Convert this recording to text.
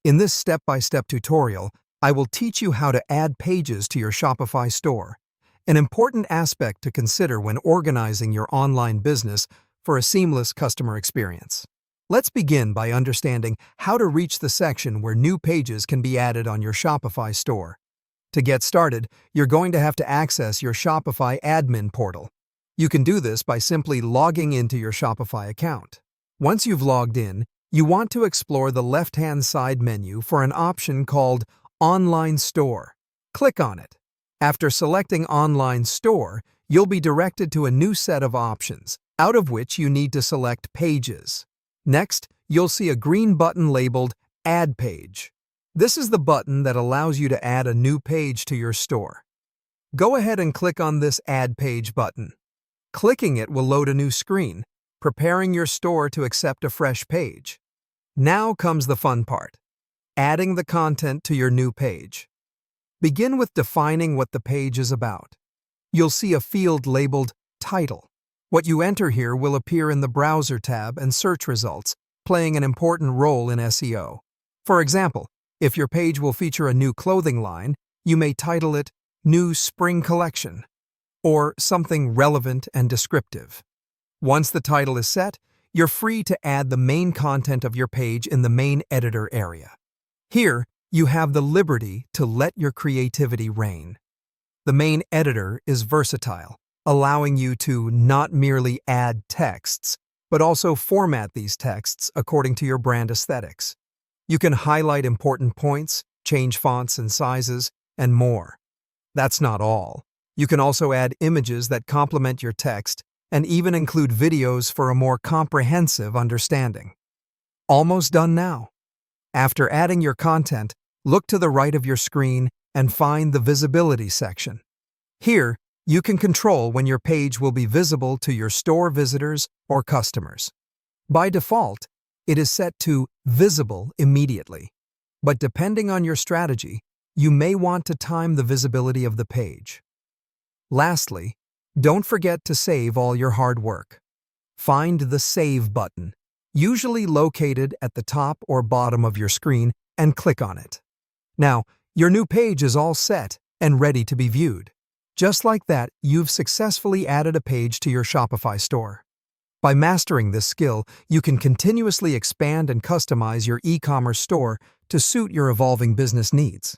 In this step-by-step tutorial, I will teach you how to add pages to your Shopify store, an important aspect to consider when organizing your online business for a seamless customer experience. Let's begin by understanding how to reach the section where new pages can be added on your Shopify store. To get started, you're going to have to access your Shopify admin portal. You can do this by simply logging into your Shopify account. Once you've logged in, you want to explore the left-hand side menu for an option called Online Store. Click on it. After selecting Online Store, you'll be directed to a new set of options, out of which you need to select Pages. Next, you'll see a green button labeled Add Page. This is the button that allows you to add a new page to your store. Go ahead and click on this Add Page button. Clicking it will load a new screen, preparing your store to accept a fresh page. Now comes the fun part: adding the content to your new page. Begin with defining what the page is about. You'll see a field labeled Title. What you enter here will appear in the Browser tab and search results, playing an important role in SEO. For example, if your page will feature a new clothing line, you may title it New Spring Collection, or something relevant and descriptive. Once the title is set, you're free to add the main content of your page in the main editor area. Here, you have the liberty to let your creativity reign. The main editor is versatile, allowing you to not merely add texts, but also format these texts according to your brand aesthetics. You can highlight important points, change fonts and sizes, and more. That's not all. You can also add images that complement your text and even include videos for a more comprehensive understanding. Almost done now. After adding your content, look to the right of your screen and find the Visibility section. Here, you can control when your page will be visible to your store visitors or customers. By default, it is set to Visible Immediately, but depending on your strategy, you may want to time the visibility of the page. Lastly, don't forget to save all your hard work. Find the Save button, usually located at the top or bottom of your screen, and click on it. Now, your new page is all set and ready to be viewed. Just like that, you've successfully added a page to your Shopify store. By mastering this skill, you can continuously expand and customize your e-commerce store to suit your evolving business needs.